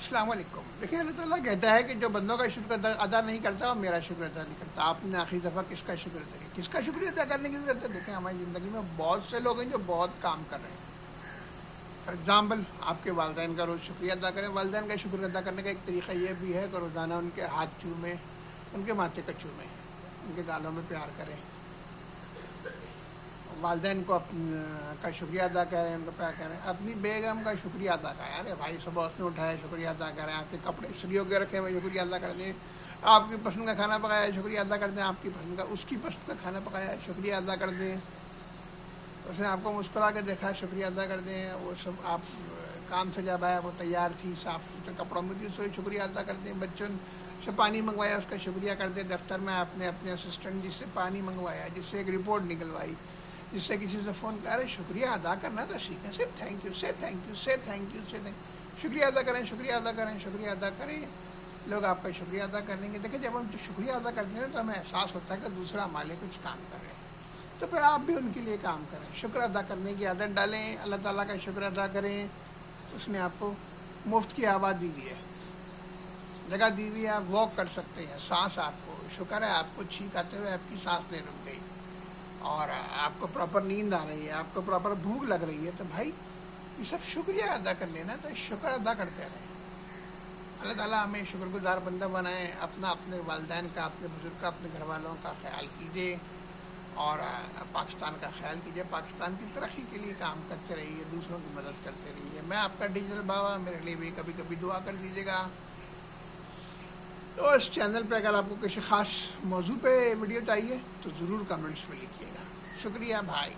السلام علیکم. دیکھیں اللہ تعالیٰ کہتا ہے کہ جو بندوں کا شکر ادا نہیں کرتا وہ میرا شکر ادا نہیں کرتا. آپ نے آخری دفعہ کس کا شکر ادا کیا؟ کس کا شکریہ ادا کرنے کی ضرورت ہے؟ دیکھیں ہماری زندگی میں بہت سے لوگ ہیں جو بہت کام کر رہے ہیں. فار ایگزامپل آپ کے والدین کا روز شکریہ ادا کریں. والدین کا شکر ادا کرنے کا ایک طریقہ یہ بھی ہے کہ روزانہ ان کے ہاتھ چومیں، ان کے ماتھے کا چومیں، ان کے گالوں میں پیار کریں. والدین کو کا شکریہ ادا کریں، ان کو پیار کریں. اپنی بیگم کا شکریہ ادا کریں. ارے بھائی صبح اس نے اٹھایا شکریہ ادا کریں. آپ کے کپڑے استری ہو کے رکھے ہوئے شکریہ ادا کر دیں. آپ کی پسند کا کھانا پکایا ہے شکریہ ادا کر دیں. آپ کی پسند کا اس کی پسند کا کھانا پکایا ہے شکریہ ادا کر دیں. اس نے آپ کو مسکرا کے دیکھا شکریہ ادا کر دیں. وہ سب آپ کام سے جب آیا وہ تیار تھی، صاف ستھرے کپڑوں میں تھی، اس کو شکریہ ادا کر دیں. بچوں سے پانی منگوایا اس کا شکریہ کر دیں. دفتر میں آپ نے اپنے اسسٹنٹ جس سے پانی منگوایا، جس سے ایک رپورٹ نکلوائی، جس سے کسی سے فون کر رہے شکریہ ادا کرنا تو سیکھیں. صرف تھینک یو سے تھینک یو سے تھینک یو سے شکریہ ادا کریں، شکریہ ادا کریں، شکریہ ادا کریں. لوگ آپ کا شکریہ ادا کر لیں گے. دیکھیں جب ہم شکریہ ادا کرتے ہیں تو ہمیں احساس ہوتا ہے کہ دوسرا ہمارے کچھ کام کر رہے ہیں، تو پھر آپ بھی ان کے لیے کام کریں. شکر ادا کرنے کی عادت ڈالیں. اللہ تعالیٰ کا شکر ادا کریں. اس نے آپ کو مفت کی ہوا دی ہوئی ہے، جگہ دی ہوئی ہے، آپ واک کر سکتے ہیں. سانس آپ کو شکر ہے آپ کو چھینک آتے ہوئے آپ کی سانس نہیں رک گئی، اور آپ کو پراپر نیند آ رہی ہے، آپ کو پراپر بھوک لگ رہی ہے. تو بھائی یہ سب شکریہ ادا کر لینا. تو شکر ادا کرتے رہیں. اللہ تعالیٰ ہمیں شکر گزار بندہ بنائیں. اپنے والدین کا، اپنے بزرگ کا، اپنے گھر والوں کا خیال کیجیے، اور پاکستان کا خیال کیجیے. پاکستان کی ترقی کے لیے کام کرتے رہیے، دوسروں کی مدد کرتے رہیے. میں آپ کا ڈیجیٹل بابا، میرے لیے بھی کبھی کبھی دعا کر دیجیے گا. تو اس چینل پہ اگر آپ کو کسی خاص موضوع پہ ویڈیو چاہیے تو ضرور کمنٹس میں لکھیے گا. شکریہ بھائی.